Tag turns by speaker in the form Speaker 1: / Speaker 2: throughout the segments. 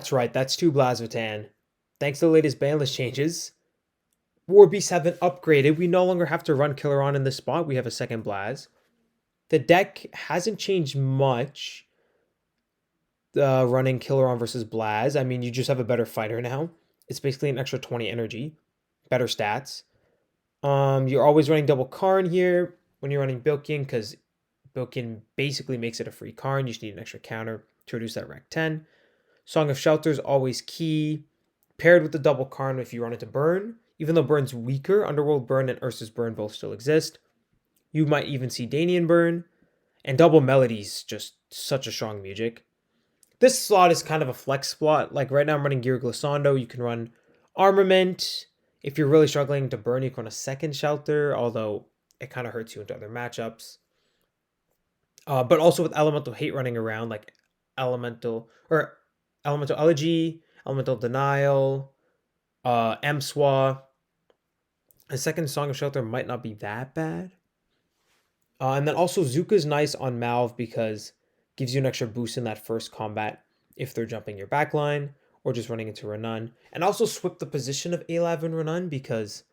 Speaker 1: That's right, that's 2 Blazvatan. Thanks to the latest ban list changes, War Beasts have been upgraded. We no longer have to run Killer On in this spot. We have a second Blaz. The deck hasn't changed much. Running Killer On versus Blaz. I mean, you just have a better fighter now. It's basically an extra 20 energy, better stats. You're always running double Karn here when you're running Bilkin because Bilkin basically makes it a free Karn. You just need an extra counter to reduce that Rec 10. Song of Shelter is always key. Paired with the double Karn if you run into Burn. Even though Burn's weaker, Underworld Burn and Ursa's Burn both still exist. You might even see Danian Burn. And double Melody's just such a strong music. This slot is kind of a flex slot. Like right now I'm running Gear Glissando. You can run Armament. If you're really struggling to burn, you can run a second Shelter, although it kind of hurts you into other matchups. But also with Elemental Hate running around, like Elemental Elegy, Elemental Denial, M-Swa. A second Song of Shelter might not be that bad. And then also Zuka's nice on Malv because gives you an extra boost in that first combat if they're jumping your backline or just running into Renan. And also swip the position of Alav and Renan because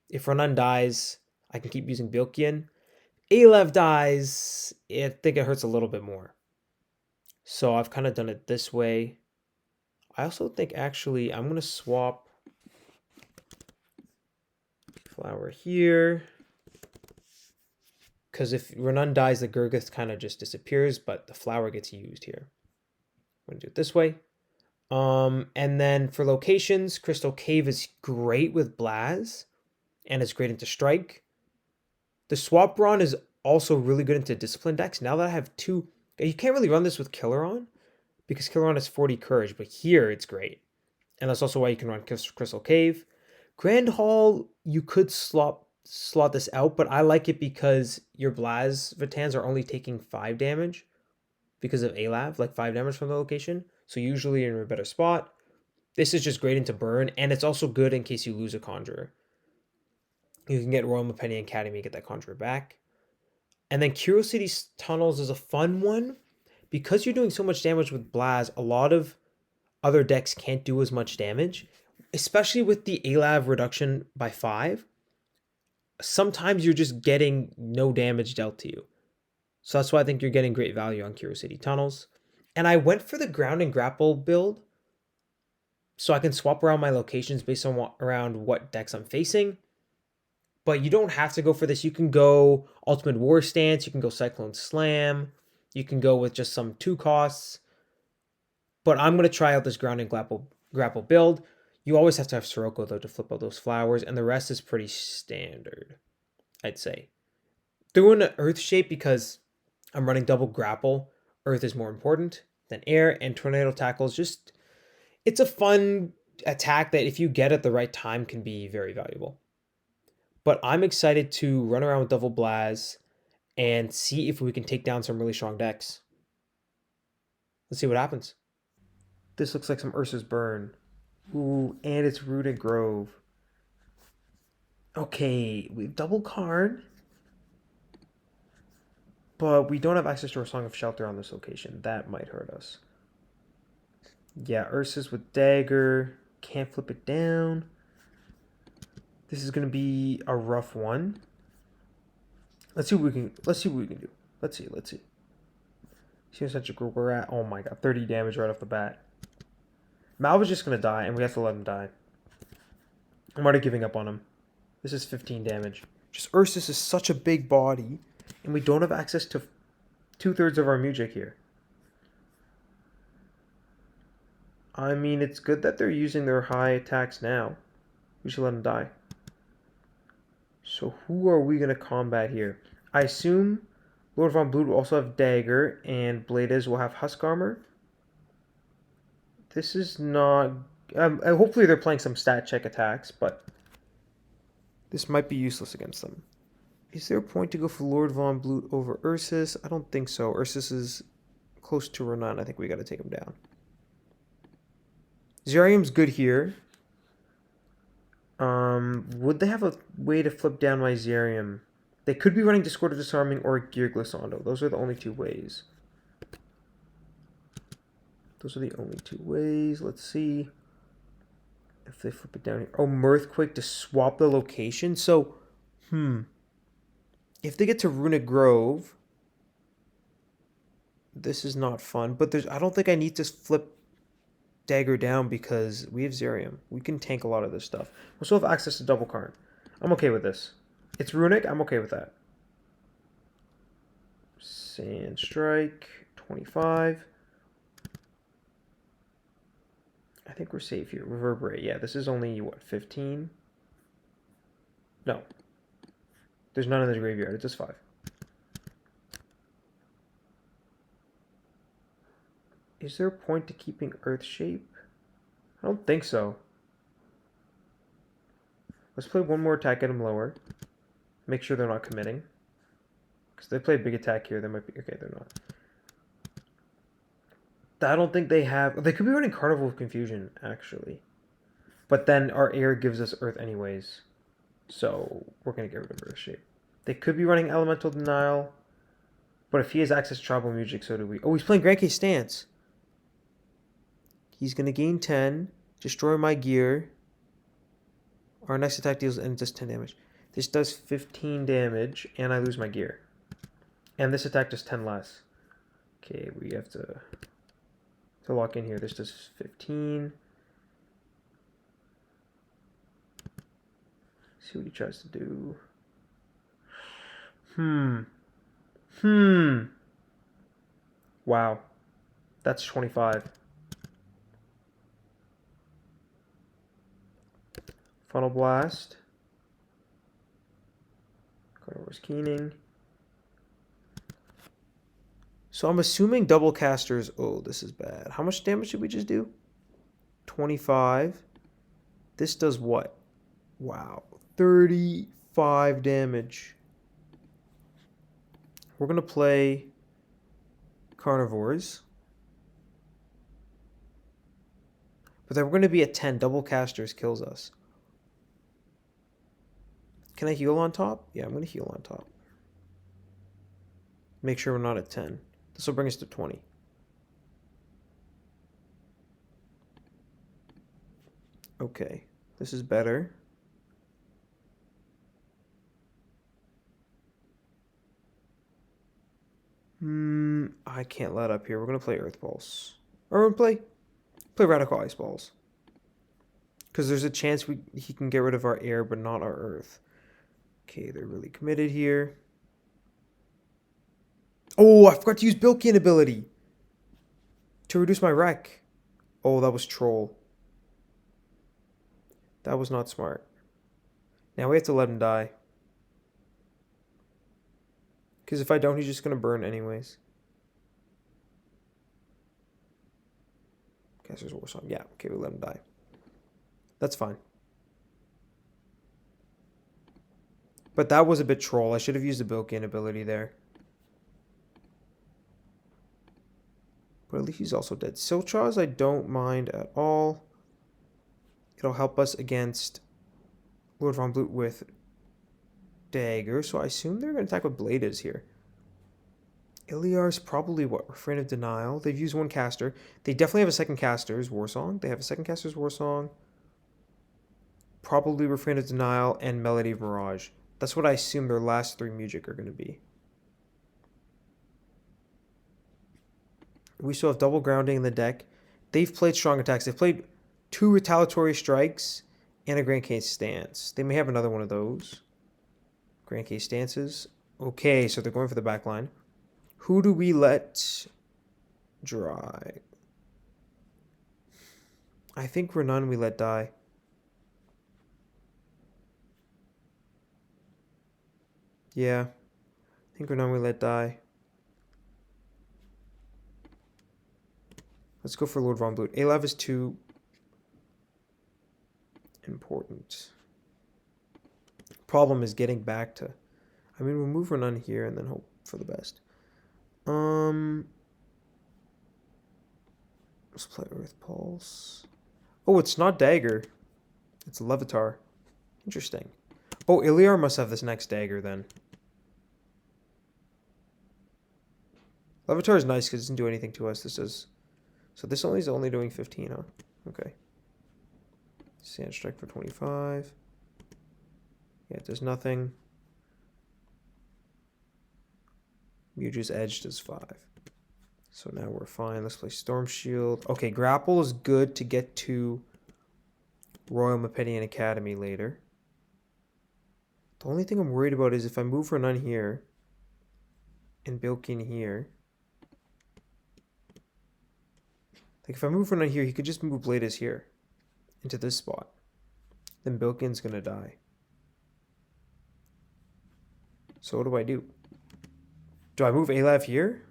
Speaker 1: if Renan dies, I can keep using Bilkian. Alav dies, I think it hurts a little bit more. So I've kind of done it this way. I also think actually I'm going to swap Flower here. Because if Renan dies, the Gurgith kind of just disappears, but the flower gets used here. I'm going to do it this way. And then for locations, Crystal Cave is great with Blaz, and it's great into Strike. The Swap Brawn is also really good into Discipline decks. Now that I have 2, you can't really run this with Killer On, because Killer On has 40 Courage, but here it's great. And that's also why you can run Crystal Cave. Grand Hall, you could slot this out, but I like it because your Blazvatans are only taking 5 damage because of Alav, like 5 damage from the location. So usually you're in a better spot. This is just great into burn, and it's also good in case you lose a Conjurer. You can get Royal Penny Academy and get that Conjurer back. And then Curiosity's Tunnels is a fun one. Because you're doing so much damage with Blaz, a lot of other decks can't do as much damage, especially with the Alav reduction by 5. Sometimes you're just getting no damage dealt to you. So that's why I think you're getting great value on Curiosity Tunnels. And I went for the Ground and Grapple build so I can swap around my locations based on around what decks I'm facing. But you don't have to go for this. You can go Ultimate War Stance. You can go Cyclone Slam. You can go with just some 2 costs. But I'm going to try out this Ground and Grapple build. You always have to have Sirocco, though, to flip out those flowers. And the rest is pretty standard, I'd say. Threw in an Earth shape because I'm running double Grapple. Earth is more important than air. And Tornado Tackle is just... It's a fun attack that if you get at the right time can be very valuable. But I'm excited to run around with Double Blaz and see if we can take down some really strong decks. Let's see what happens. This looks like some Ursa's Burn. Ooh, and it's Rooted Grove. Okay, we have double Karn. But we don't have access to our Song of Shelter on this location. That might hurt us. Yeah, Ursa's with Dagger. Can't flip it down. This is gonna be a rough one. Let's see what we can do. Let's see. See how such a group we're at. Oh my god, 30 damage right off the bat. Malva's just gonna die, and we have to let him die. I'm already giving up on him. This is 15 damage. Just Ursus is such a big body, and we don't have access to 2/3 of our music here. I mean, it's good that they're using their high attacks now. We should let them die. So who are we gonna combat here? I assume Lord Von Blood will also have Dagger, and Blades will have Husk Armor. This is not... hopefully they're playing some stat check attacks, but this might be useless against them. Is there a point to go for Lord Von Blood over Ursus? I don't think so. Ursus is close to Renan. I think we got to take him down. Zerium's good here. Would they have a way to flip down my Zerium? They could be running Discord of Disarming or Gear Glissando. Those are the only 2 ways. Those are the only two ways. Let's see if they flip it down here. Oh, Mirthquake to swap the location. So, if they get to Runic Grove, this is not fun. But I don't think I need to flip Dagger down because we have Zerium. We can tank a lot of this stuff. We'll still have access to Double Karn. I'm okay with this. It's Runic. I'm okay with that. Sand Strike, 25. I think we're safe here. Reverberate. Yeah, this is only, what, 15? No. There's none in the graveyard. It's just 5. Is there a point to keeping Earth Shape? I don't think so. Let's play one more attack, get them lower. Make sure they're not committing. Because they play a big attack here, they might be... Okay, they're not. I don't think they have... They could be running Carnival of Confusion, actually. But then our air gives us Earth anyways. So we're going to get rid of Earth Shape. They could be running Elemental Denial. But if he has access to Tribal Music, so do we. Oh, he's playing Grand Case Stance. He's going to gain 10. Destroy my gear. Our next attack deals and does 10 damage. This does 15 damage, and I lose my gear. And this attack does 10 less. Okay, we have to lock in here. This does 15. See what he tries to do. Wow. That's 25. Funnel Blast. Carnivore's Keening. So I'm assuming double casters. Oh, this is bad. How much damage did we just do? 25. This does what? Wow. 35 damage. We're going to play Carnivores. But then we're going to be at 10. Double casters kills us. Can I heal on top? Yeah, I'm going to heal on top. Make sure we're not at 10. This will bring us to 20. Okay, this is better. I can't let up here. We're going to play Earth Pulse. Or we're going to play Radical Ice Balls. Because there's a chance he can get rid of our air, but not our earth. Okay, they're really committed here. Oh, I forgot to use Bilkin ability to reduce my wreck. Oh, that was troll. That was not smart. Now we have to let him die. Because if I don't, he's just going to burn anyways. Caster's War Song. Yeah, okay, we let him die. That's fine. But that was a bit troll. I should have used the built-in ability there. But at least he's also dead. Silchars I don't mind at all. It'll help us against Lord Von Blute with Dagger. So I assume they're going to attack with Bladas here. Iliar's probably what? Refrain of Denial. They've used one caster. They definitely have a second caster's War Song. They have a second caster's War Song. Probably Refrain of Denial and Melody of Mirage. That's what I assume their last 3 music are going to be. We still have double grounding in the deck. They've played strong attacks. They've played 2 retaliatory strikes and a Grand Case Stance. They may have another one of those. Grand Case Stances. Okay, so they're going for the back line. Who do we let dry? I think Renan we let die. Yeah. I think Renan we let die. Let's go for Lord Von Blute. Alav is too important. Problem is getting back to... I mean, we'll move Renan here and then hope for the best. Let's play Earth Pulse. Oh, it's not Dagger. It's Levitar. Interesting. Oh, Iliar must have this next Dagger then. Levitar is nice because it doesn't do anything to us. This does So this only is only doing 15, huh? Okay. Sand Strike for 25. Yeah, it does nothing. Muge's Edge does 5. So now we're fine. Let's play Storm Shield. Okay, Grapple is good to get to Royal Mepedian Academy later. The only thing I'm worried about is if I move for none here and Bilkin here. Like if I move for none here, he could just move Bladas here into this spot. Then Bilkin's gonna die. So what do I do? Do I move Alav here?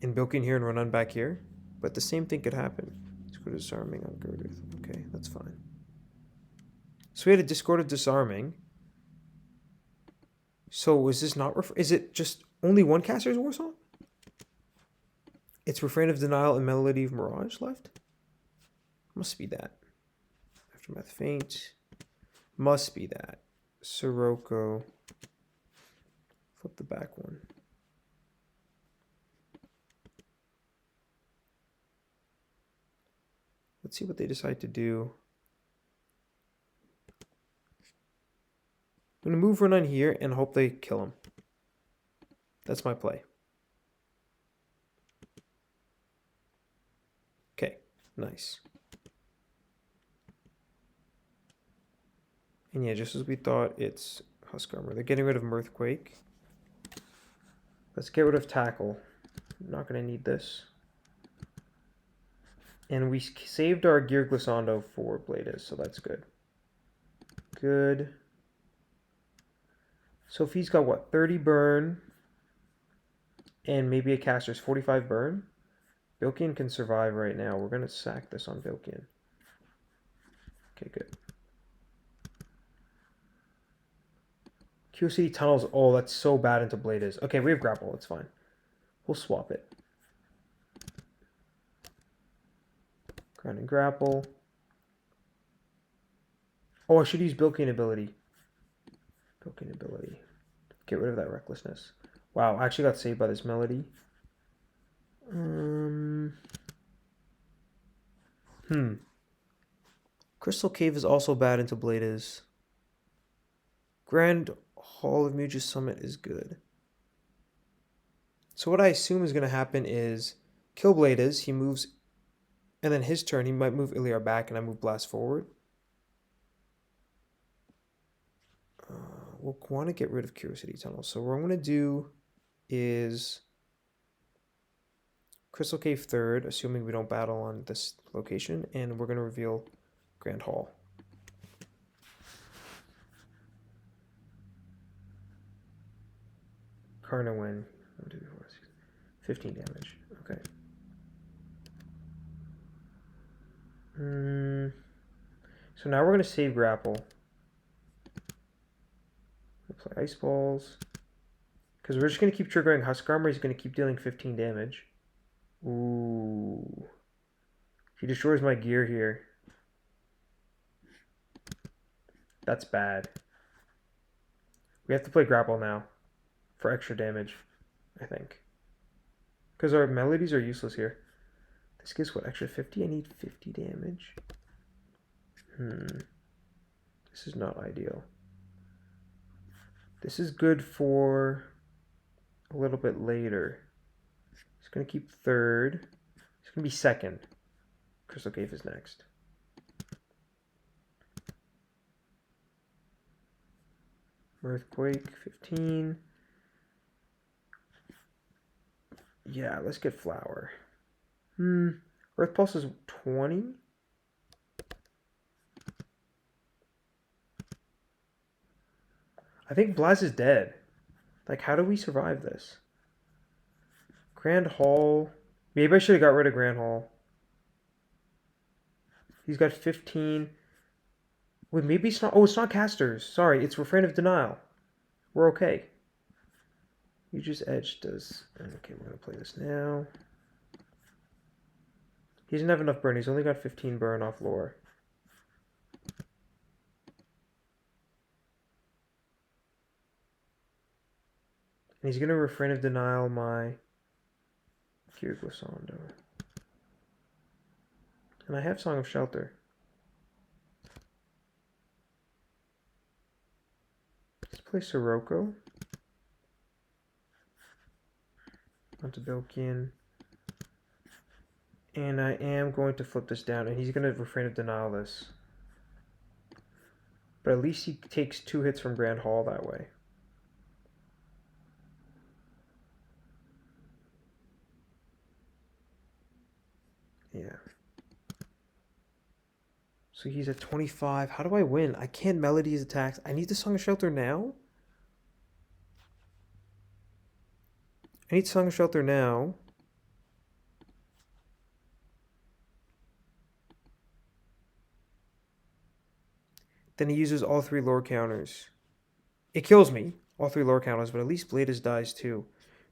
Speaker 1: And Bilkin here and Ronan back here? But the same thing could happen. Let's go to Disarming on Gurgith. Okay, that's fine. So we had a Discord of Disarming. So is this not... Is it just only one caster's War Song? It's Refrain of Denial and Melody of Mirage left? Must be that. Aftermath Faint. Must be that. Sirocco. Flip the back one. Let's see what they decide to do. I'm going to move Renan here and hope they kill him. That's my play. Okay, nice. And yeah, just as we thought, it's Husk Armor. They're getting rid of Mirthquake. Let's get rid of Tackle. I'm not going to need this. And we saved our Gear Glissando for Bladas, so that's good. Good. So if he's got, what, 30 burn and maybe a caster's 45 burn, Bilkin can survive right now. We're going to sack this on Bilkin. Okay, good. QC Tunnels. Oh, that's so bad into Bladas. Okay, we have Grapple. It's fine. We'll swap it. Ground and Grapple. Oh, I should use Bilkin ability. Bilkin ability. Get rid of that Recklessness. Wow, I actually got saved by this Melody. Crystal Cave is also bad into Bladas. Grand Hall of Muge's Summit is good. So what I assume is going to happen is kill Bladas, he moves, and then his turn, he might move Iliar back and I move Blast forward. We'll want to get rid of Curiosity Tunnel. So what I'm going to do is Crystal Cave third, assuming we don't battle on this location, and we're going to reveal Grand Hall. Carnarvon, 15 damage. Okay. So now we're going to save Grapple. We'll play Ice Balls. Because we're just going to keep triggering Husk Armor. He's going to keep dealing 15 damage. Ooh. He destroys my gear here. That's bad. We have to play Grapple now for extra damage, I think. Because our melodies are useless here. This gives what, extra 50? I need 50 damage. This is not ideal. This is good for a little bit later. He's going to keep third. He's going to be second. Crystal Cave is next. Earthquake, 15. Yeah, let's get Flower. Earth Pulse is 20. I think Blaz is dead. Like, how do we survive this? Grand Hall. Maybe I should have got rid of Grand Hall. He's got 15. Wait, maybe it's not... Oh, it's not casters. Sorry, it's Refrain of Denial. We're okay. You just Edge does... Okay, we're going to play this now. He doesn't have enough burn. He's only got 15 burn off lore. And he's going to Refrain of Denial my Gear Glissando. And I have Song of Shelter. Let's play Sirocco. Onto Bilkian. And I am going to flip this down, and he's going to Refrain of Denial this. But at least he takes 2 hits from Grand Hall that way. Yeah. So he's at 25. How do I win? I can't melody his attacks. I need the Song of Shelter now? I need Song of Shelter now. Then he uses all 3 lore counters. It kills me, all 3 lore counters, but at least Blades dies too.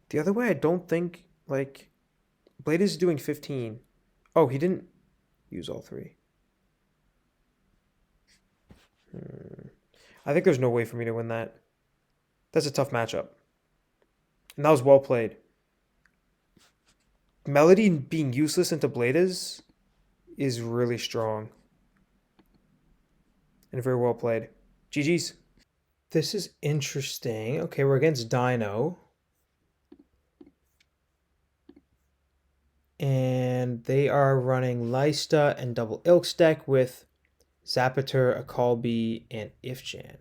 Speaker 1: The other way, I don't think, like, Blade is doing 15. Oh, he didn't use all 3. I think there's no way for me to win that. That's a tough matchup. And that was well played. Melody being useless into Blades is really strong. And very well played. GG's. This is interesting. Okay, we're against Dino. And they are running Lysta and double Ilk's deck with Zapater, Akalbi, and Ifjan.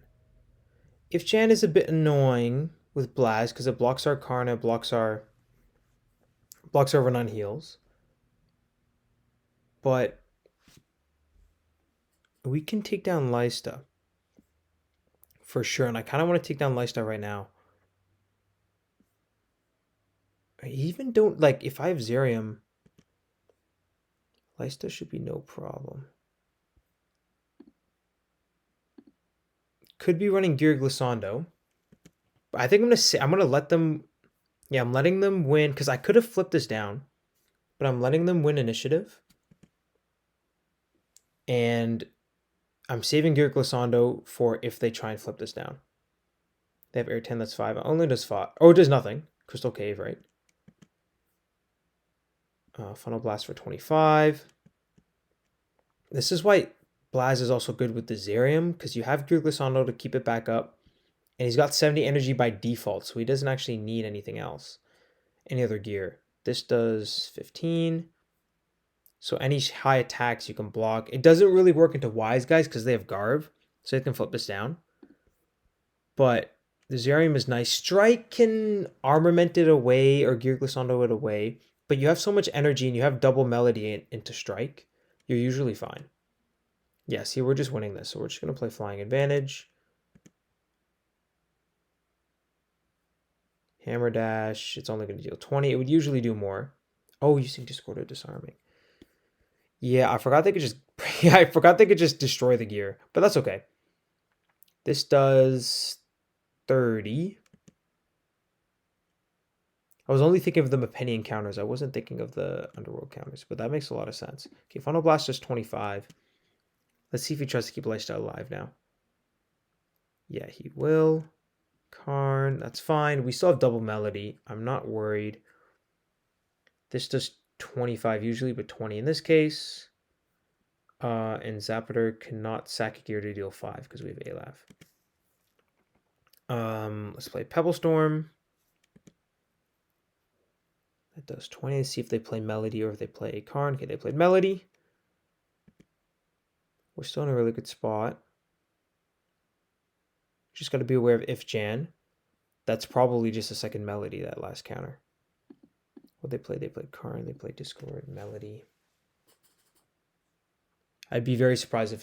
Speaker 1: Ifjan is a bit annoying with Blaz because it blocks our Karna, blocks our Overnight heals. But we can take down Lysta for sure, and I kind of want to take down Lysta right now. I even don't, like, if I have Zerium, Lysta should be no problem. Could be running Gear Glissando. But I think I'm gonna let them. Yeah, I'm letting them win because I could have flipped this down, but I'm letting them win initiative. And I'm saving Gear Glissando for if they try and flip this down. They have Air 10, that's 5. It only does 5. Oh, it does nothing. Crystal Cave, right? Funnel Blast for 25. This is why Blaz is also good with the Zerium, because you have Gear Glissando to keep it back up. And he's got 70 energy by default, so he doesn't actually need anything else. Any other gear. This does 15. So any high attacks you can block. It doesn't really work into Wise Guys because they have Garv, so they can flip this down. But the Zerium is nice. Strike can armament it away or Gear Glissando it away. But you have so much energy and you have double melody into Strike, you're usually fine. Yeah, see, we're just winning this. So we're just going to play Flying Advantage. Hammer Dash, it's only going to deal 20. It would usually do more. Oh, using Discord or Disarming. Yeah, I forgot they could just I forgot they could just destroy the gear, but that's okay. This does 30. I was only thinking of the Mepenian counters. I wasn't thinking of the Underworld counters, but that makes a lot of sense. Okay, Funnel Blast does 25. Let's see if he tries to keep Lifestyle alive now. Yeah, he will. Karn, that's fine. We still have double melody. I'm not worried. This does 25 usually, but 20 in this case. And Zapater cannot sack a gear to deal 5 because we have Alaf. Let's play Pebble Storm. That does 20. Let's see if they play Melody or if they play Karn. Okay, they played Melody. We're still in a really good spot. Just got to be aware of Ifjan. That's probably just a second Melody, that last counter. What they play? They played Karn. They played Discord, Melody. I'd be very surprised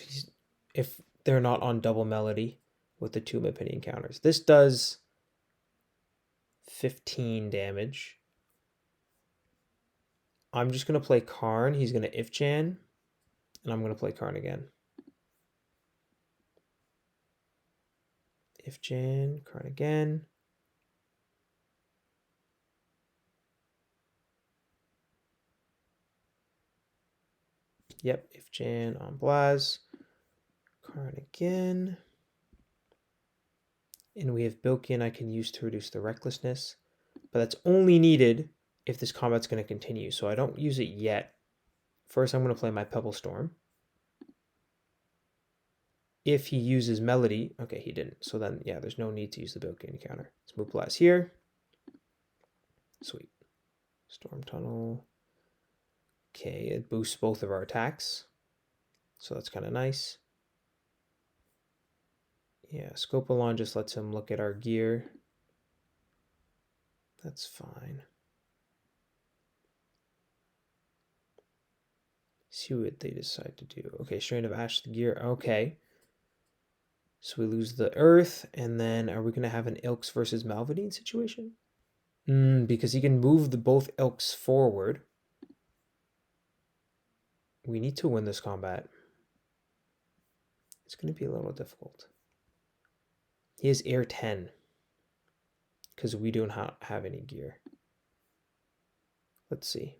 Speaker 1: if they're not on double Melody with the 2 Mepenian counters. This does 15 damage. I'm just going to play Karn. He's going to Ifjan. And I'm going to play Karn again. Ifjan, Karn again. Yep, Ifjan on Blaz. Karn again. And we have Bilkian I can use to reduce the recklessness. But that's only needed if this combat's going to continue. So I don't use it yet. First, I'm going to play my Pebble Storm. If he uses Melody, okay, he didn't. So then, yeah, there's no need to use the Bilkian counter. Let's move Blast here. Sweet. Storm Tunnel. Okay, it boosts both of our attacks. So that's kind of nice. Yeah, Scopalon just lets him look at our gear. That's fine. See what they decide to do. Okay, Strain of Ash the gear. Okay. So we lose the Earth, and then are we going to have an Ilks versus Malvadine situation? Because he can move the both Ilks forward. We need to win this combat. It's going to be a little difficult. He has Air 10. Because we don't have any gear. Let's see.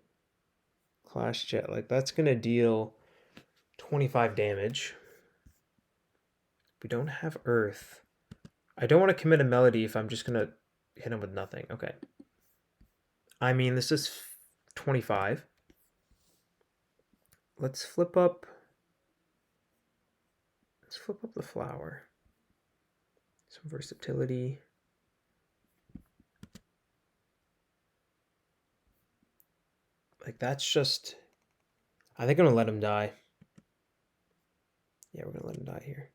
Speaker 1: Clash Jet. Like, that's going to deal 25 damage. We don't have Earth. I don't want to commit a Melody if I'm just going to hit him with nothing. Okay. I mean, this is 25. Let's flip up. Let's flip up the flower. Some versatility. Like, that's just... I think I'm going to let him die. Yeah, we're going to let him die here.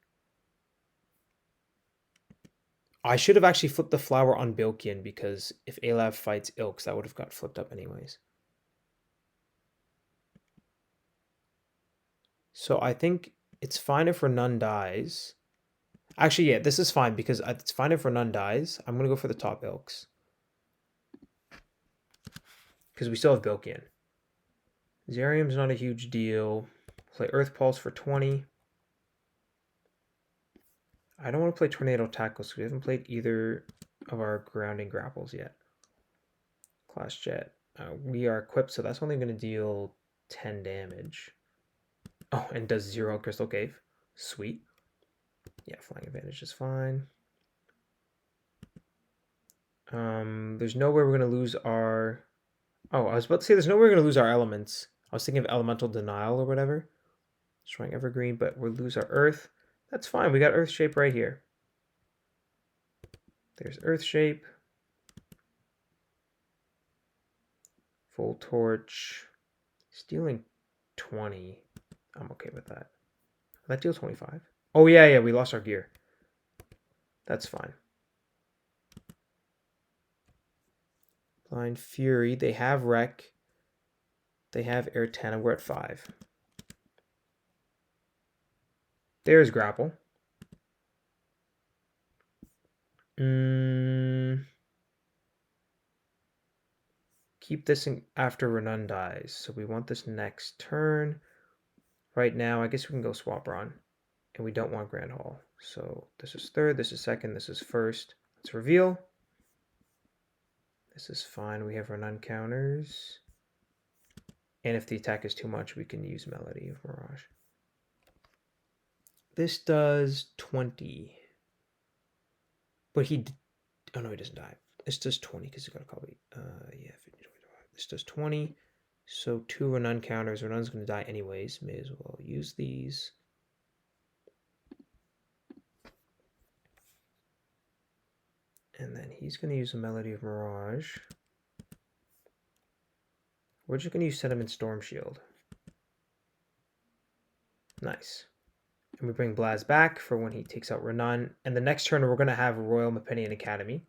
Speaker 1: I should have actually flipped the flower on Bilkian, because if Alav fights Ilks, that would have got flipped up anyways. So I think it's fine if Renan dies. Actually, yeah, this is fine, because it's fine if Renan dies. I'm going to go for the top Ilks. Because we still have Bilkian. Zerium's not a huge deal. Play Earth Pulse for 20. I don't want to play Tornado Tackle, so we haven't played either of our grounding grapples yet. Clash Jet. We are equipped, so that's only going to deal 10 damage. Oh, and does 0 Crystal Cave. Sweet. Yeah, Flying Advantage is fine. There's no way we're going to lose our... Oh, I was about to say there's no way we're going to lose our elements. I was thinking of Elemental Denial or whatever. Destroying Evergreen, but we'll lose our Earth. That's fine. We got Earth Shape right here. There's Earth Shape. Full Torch. Stealing 20. I'm okay with that. That deals 25. Oh, yeah, we lost our gear. That's fine. Blind Fury. They have Wreck. They have Air 10, and we're at 5. There's Grapple. Keep this in after Renan dies. So we want this next turn. Right now, I guess we can go Swap Ron. And we don't want Grand Hall. So this is third, this is second, this is first. Let's reveal. This is fine. We have Renan counters. And if the attack is too much, we can use Melody of Mirage. This does 20. But he... Oh, no, he doesn't die. This does 20 because he's got a copy. Yeah, 50, 25. This does 20. So 2 Renan counters. Renan's going to die anyways. May as well use these. And then he's going to use a Melody of Mirage. We're just going to use Sediment Storm Shield. Nice. And we bring Blaz back for when he takes out Renan. And the next turn, we're going to have Royal Mepenian Academy.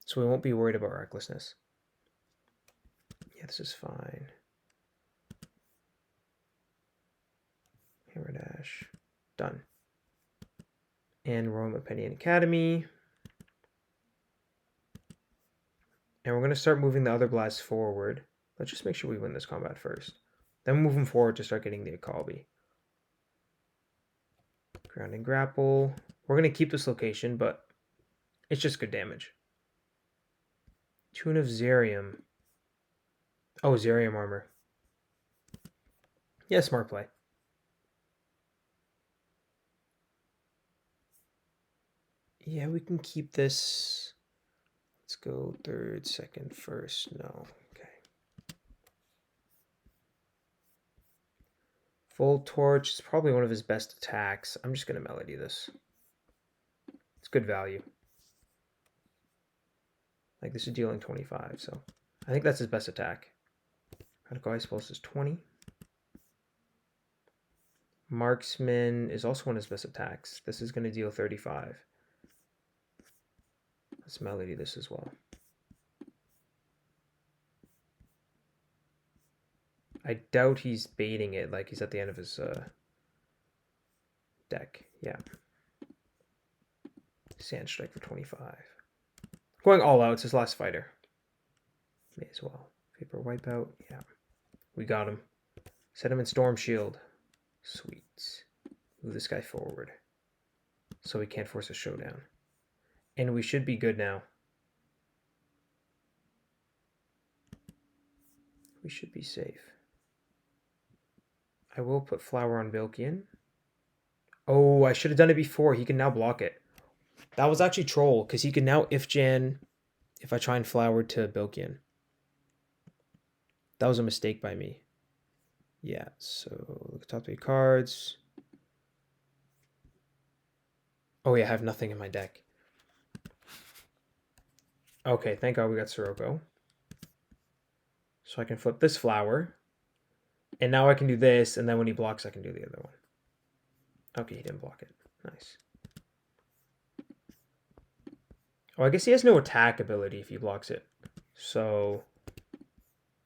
Speaker 1: So we won't be worried about Recklessness. Yeah, this is fine. Hammer Dash. Done. And Royal Mepenian Academy. And we're going to start moving the other blasts forward. Let's just make sure we win this combat first. Then move them forward to start getting the Akalbi. Grounding Grapple. We're going to keep this location, but it's just good damage. Tune of Zerium. Oh, Zerium Armor. Yeah, smart play. Yeah, we can keep this. Let's go third, second, first. No. Okay. Full Torch is probably one of his best attacks. I'm just going to Melody this. It's good value. Like, this is dealing 25, so I think that's his best attack. Critical Ice Pulse is 20. Marksman is also one of his best attacks. This is going to deal 35. Let's Melody this as well. I doubt he's baiting it, like he's at the end of his deck. Yeah. Sand Strike for 25. Going all out, it's his last fighter. May as well. Paper Wipeout, yeah. We got him. Set him in Storm Shield. Sweet. Move this guy forward. So he can't force a showdown. And we should be good now. We should be safe. I will put Flower on Bilkian. Oh, I should have done it before. He can now block it. That was actually troll, because he can now Ifjan if I try and Flower to Bilkian. That was a mistake by me. Yeah, so look at top 3 cards. Oh yeah, I have nothing in my deck. Okay, thank God we got Sirocco. So I can flip this Flower. And now I can do this, and then when he blocks, I can do the other one. Okay, he didn't block it. Nice. Oh, I guess he has no attack ability if he blocks it. So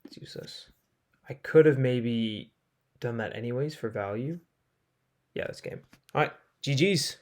Speaker 1: let's use this. I could have maybe done that anyways for value. Yeah, this game. All right, GG's.